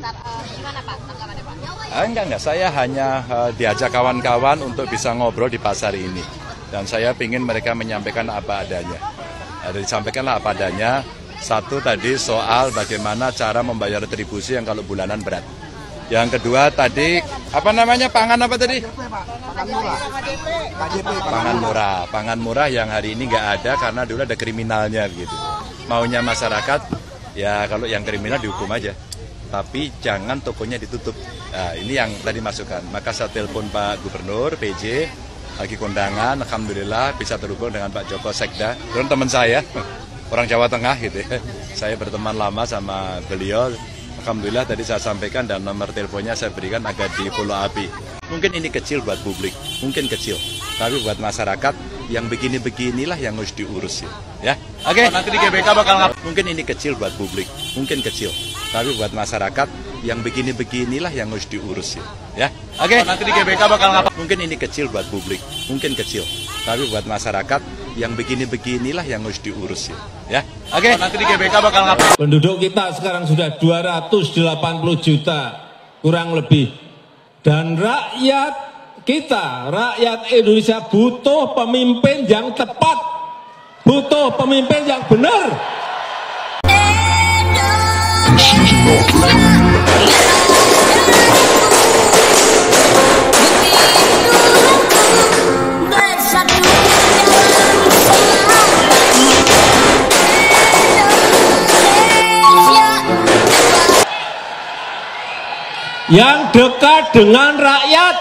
Gimana Pak tanggapannya Pak? Enggak. Saya hanya diajak kawan-kawan untuk bisa ngobrol di pasar ini. Dan saya ingin mereka menyampaikan apa adanya. Disampaikanlah apa adanya. Satu tadi soal bagaimana cara membayar retribusi yang kalau bulanan berat. Yang kedua tadi, apa namanya, pangan apa tadi? Pangan murah yang hari ini nggak ada karena dulu ada kriminalnya gitu. Maunya masyarakat, ya kalau yang kriminal dihukum aja. Tapi jangan tokonya ditutup. Nah, ini yang tadi masukan. Maka saya telepon Pak Gubernur, PJ, lagi kondangan, Alhamdulillah bisa terhubung dengan Pak Joko Sekda. Terus teman saya, orang Jawa Tengah gitu ya. Saya berteman lama sama beliau. Alhamdulillah tadi saya sampaikan dan nomor teleponnya saya berikan agar di follow up. Mungkin ini kecil buat publik, mungkin kecil. Tapi buat masyarakat yang begini-beginilah yang harus diurus ya. Oke. Nanti di GBK bakal mungkin ini kecil buat publik, mungkin kecil. Tapi buat masyarakat yang begini-beginilah yang harus diurus ya. Oke. Nanti di GBK bakal mungkin ini kecil buat publik, mungkin kecil. Tapi buat masyarakat yang begini-beginilah yang harus diurus ya. Oke. Nanti di GBK bakal Penduduk kita sekarang sudah 280 juta kurang lebih. Dan rakyat kita, rakyat Indonesia butuh pemimpin yang tepat, butuh pemimpin yang benar. Yang dekat dengan rakyat.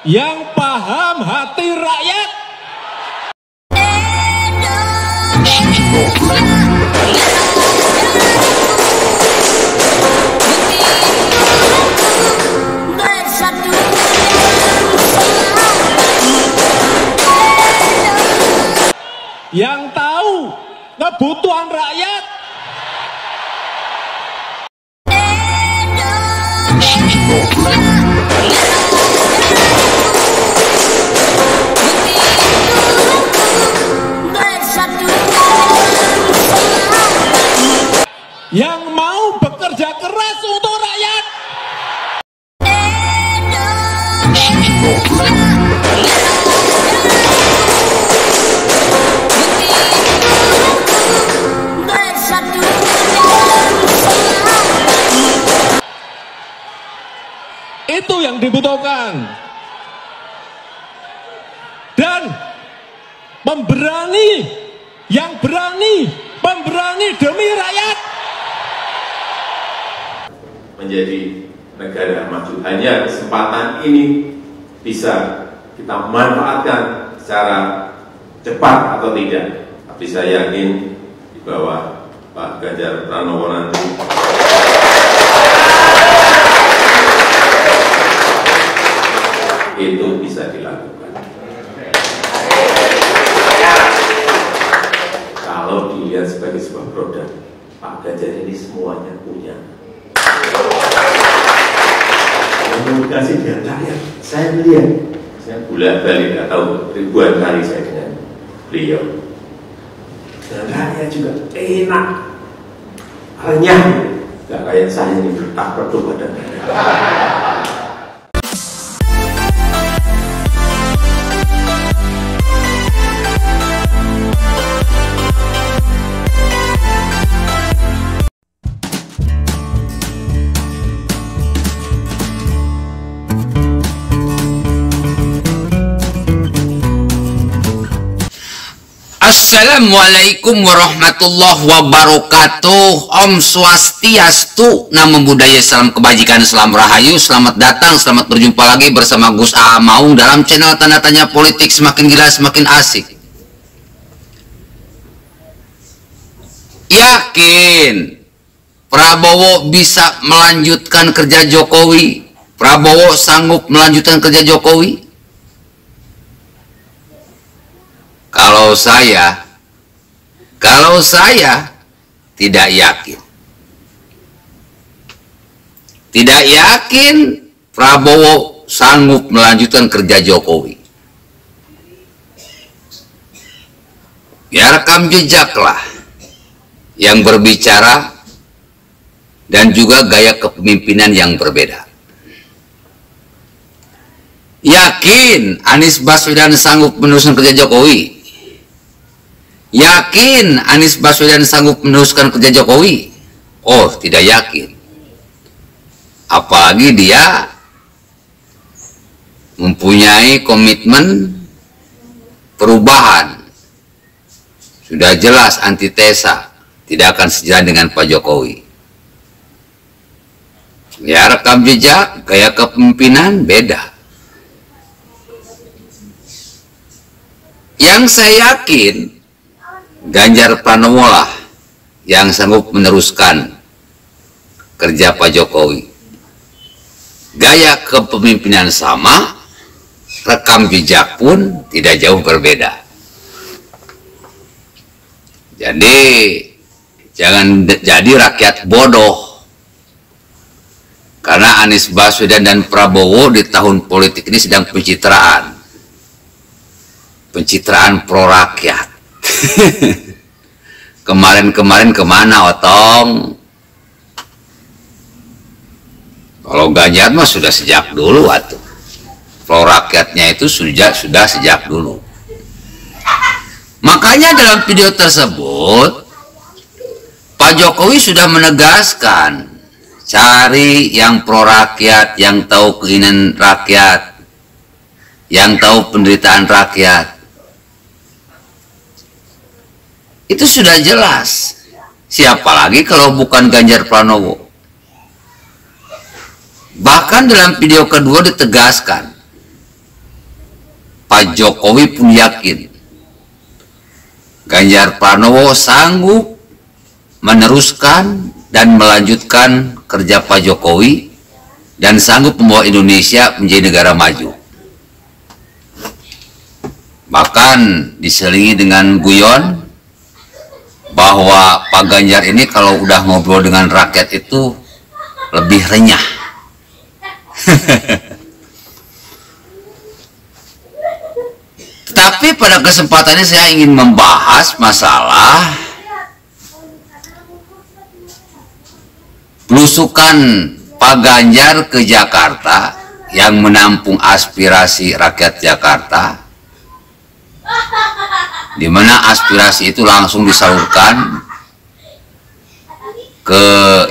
Yang paham hati rakyat. Yang tahu kebutuhan rakyat. Yang mau bekerja keras untuk rakyat. Itu yang dibutuhkan. Dan pemberani demi rakyat. Menjadi negara maju, hanya kesempatan ini bisa kita manfaatkan secara cepat atau tidak. Tapi saya yakin di bawah Pak Ganjar Pranowo nanti itu bisa dilakukan. Kalau dilihat sebagai sebuah produk, Pak Ganjar ini semuanya punya. Komunikasi dengan rakyat, saya melihat, saya bolak-balik nggak tahu ribuan kali saya dengan beliau. Dan rakyat juga enak, renyah, nggak kayak saya ini bertak pada Assalamualaikum warahmatullahi wabarakatuh. Om Swastiastu, Namo Buddhaya, salam kebajikan, salam rahayu. Selamat datang, selamat berjumpa lagi bersama Gus A. Maung dalam channel Tanda Tanya Politik, semakin gila semakin asik. Yakin Prabowo bisa melanjutkan kerja Jokowi? Prabowo sanggup melanjutkan kerja Jokowi? Kalau saya tidak yakin. tidak yakin Prabowo sanggup melanjutkan kerja Jokowi. Ya, rekam jejaklah yang berbicara dan juga gaya kepemimpinan yang berbeda. Yakin Anies Baswedan sanggup meneruskan kerja Jokowi? Yakin Anies Baswedan sanggup meneruskan kerja Jokowi? Oh, tidak yakin. Apalagi dia mempunyai komitmen perubahan. Sudah jelas antitesa, tidak akan sejalan dengan Pak Jokowi. Ya, rekam jejak, gaya kepemimpinan beda. Yang saya yakin Ganjar Pranowo lah yang sanggup meneruskan kerja Pak Jokowi. Gaya kepemimpinan sama, rekam jejak pun tidak jauh berbeda. Jadi jangan jadi rakyat bodoh, karena Anies Baswedan dan Prabowo di tahun politik ini sedang pencitraan pro rakyat. Kemarin-kemarin kemana, Otong? Kalau Ganjar mah sudah sejak dulu, atuh. Pro rakyatnya itu sudah sejak dulu. Makanya dalam video tersebut Pak Jokowi sudah menegaskan, cari yang pro rakyat, yang tahu keinginan rakyat, yang tahu penderitaan rakyat. Itu sudah jelas. Siapa lagi kalau bukan Ganjar Pranowo? Bahkan dalam video kedua ditegaskan, Pak Jokowi pun yakin Ganjar Pranowo sanggup meneruskan dan melanjutkan kerja Pak Jokowi dan sanggup membawa Indonesia menjadi negara maju. Bahkan diselingi dengan guyon bahwa Pak Ganjar ini kalau udah ngobrol dengan rakyat itu lebih renyah. Tetapi pada kesempatan ini saya ingin membahas masalah belusukan Pak Ganjar ke Jakarta yang menampung aspirasi rakyat Jakarta, di mana aspirasi itu langsung disalurkan ke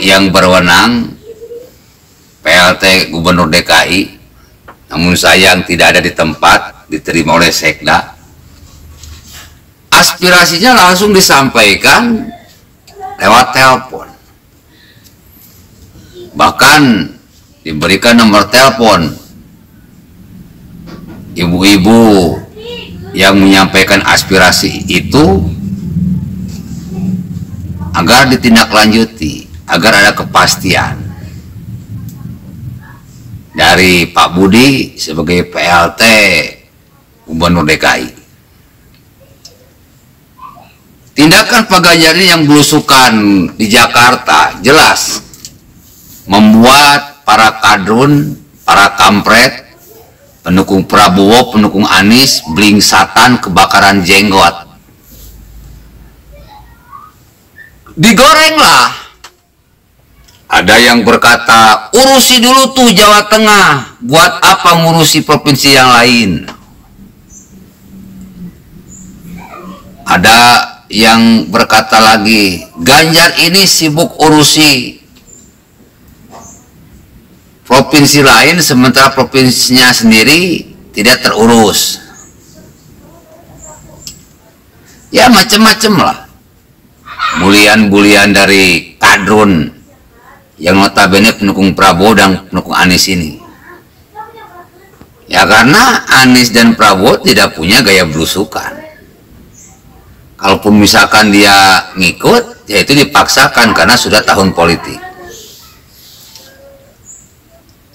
yang berwenang, PLT Gubernur DKI, namun sayang tidak ada di tempat, diterima oleh Sekda. Aspirasinya langsung disampaikan lewat telepon, bahkan diberikan nomor telepon ibu-ibu yang menyampaikan aspirasi itu agar ditindaklanjuti, agar ada kepastian dari Pak Budi sebagai PLT Gubernur DKI. Tindakan Pak Ganjar ini yang belusukan di Jakarta jelas membuat para kadrun, para kampret, pendukung Prabowo, pendukung Anies, blingsatan, kebakaran jenggot. Digorenglah. Ada yang berkata, urusi dulu tuh Jawa Tengah, buat apa ngurusi provinsi yang lain? Ada yang berkata lagi, Ganjar ini sibuk urusi provinsi lain, sementara provinsinya sendiri tidak terurus. Ya macam-macam lah. Bulian-bulian dari kadrun yang notabene pendukung Prabowo dan pendukung Anies ini. Ya karena Anies dan Prabowo tidak punya gaya belusukan. Kalaupun misalkan dia ngikut, ya itu dipaksakan karena sudah tahun politik.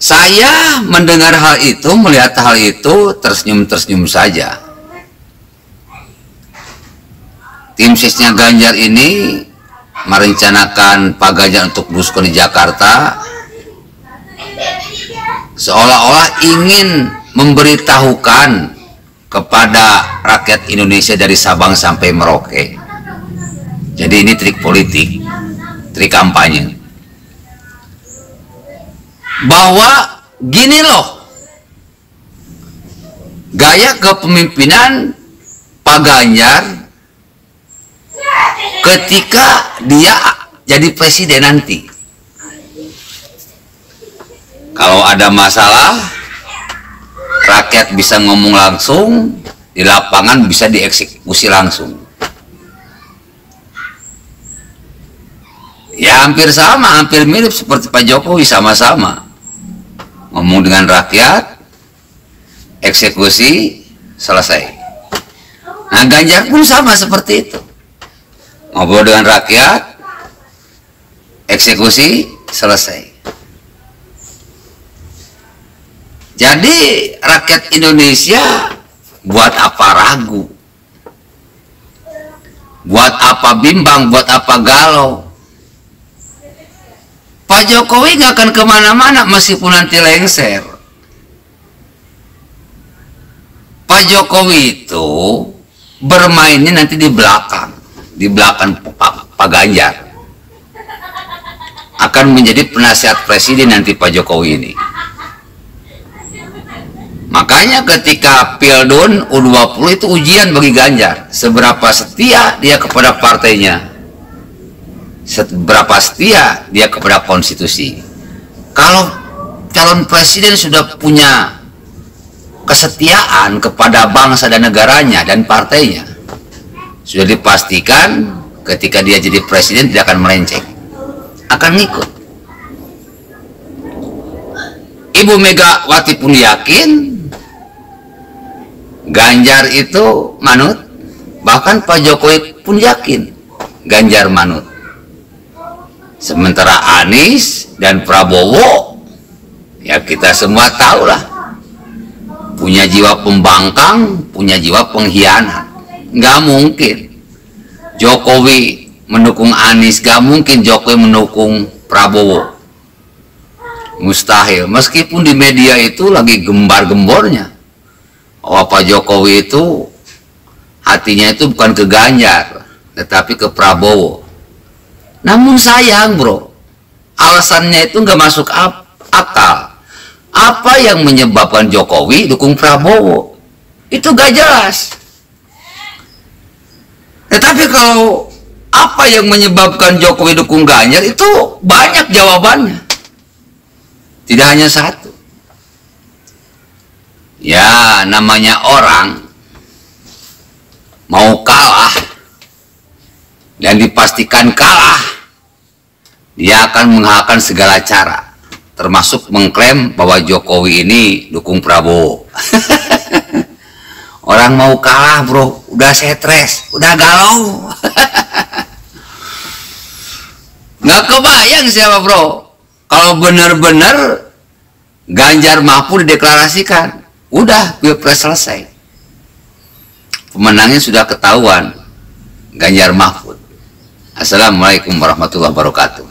Saya mendengar hal itu, melihat hal itu, tersenyum-tersenyum saja. Tim sesnya Ganjar ini merencanakan Pak Ganjar untuk belusukan di Jakarta seolah-olah ingin memberitahukan kepada rakyat Indonesia dari Sabang sampai Merauke. Jadi ini trik politik, trik kampanye, bahwa gini loh gaya kepemimpinan Pak Ganjar ketika dia jadi presiden nanti. Kalau ada masalah, rakyat bisa ngomong langsung, di lapangan bisa dieksekusi langsung. Ya hampir sama, hampir mirip seperti Pak Jokowi, sama-sama ngomong dengan rakyat, eksekusi, selesai. Nah Ganjar pun sama seperti itu, ngobrol dengan rakyat, eksekusi, selesai. Jadi rakyat Indonesia buat apa ragu, buat apa bimbang, buat apa galau? Pak Jokowi nggak akan kemana-mana meskipun nanti lengser. Pak Jokowi itu bermainnya nanti di belakang Pak Ganjar. Akan menjadi penasihat presiden nanti Pak Jokowi ini. Makanya ketika Pildun U20 itu ujian bagi Ganjar, seberapa setia dia kepada partainya, seberapa setia dia kepada konstitusi. Kalau calon presiden sudah punya kesetiaan kepada bangsa dan negaranya dan partainya, sudah dipastikan ketika dia jadi presiden tidak akan melenceng, akan ngikut. Ibu Megawati pun yakin Ganjar itu manut, bahkan Pak Jokowi pun yakin Ganjar manut. Sementara Anies dan Prabowo, ya kita semua tahulah, punya jiwa pembangkang, punya jiwa pengkhianat. Nggak mungkin Jokowi mendukung Anies, nggak mungkin Jokowi mendukung Prabowo. Mustahil. Meskipun di media itu lagi gembar-gembornya bahwa Pak Jokowi itu hatinya itu bukan ke Ganjar, tetapi ke Prabowo. Namun sayang bro, alasannya itu nggak masuk akal. Apa yang menyebabkan Jokowi dukung Prabowo? Itu gak jelas. Tetapi kalau apa yang menyebabkan Jokowi dukung Ganjar, itu banyak jawabannya. Tidak hanya satu. Ya namanya orang mau kalah dan dipastikan kalah, dia akan menghalalkan segala cara, termasuk mengklaim bahwa Jokowi ini dukung Prabowo. Orang mau kalah bro, udah stres, udah galau. Nggak kebayang siapa bro, kalau benar-benar Ganjar Mahfud dideklarasikan, udah Pilpres selesai, pemenangnya sudah ketahuan, Ganjar Mahfud. Assalamualaikum warahmatullahi wabarakatuh.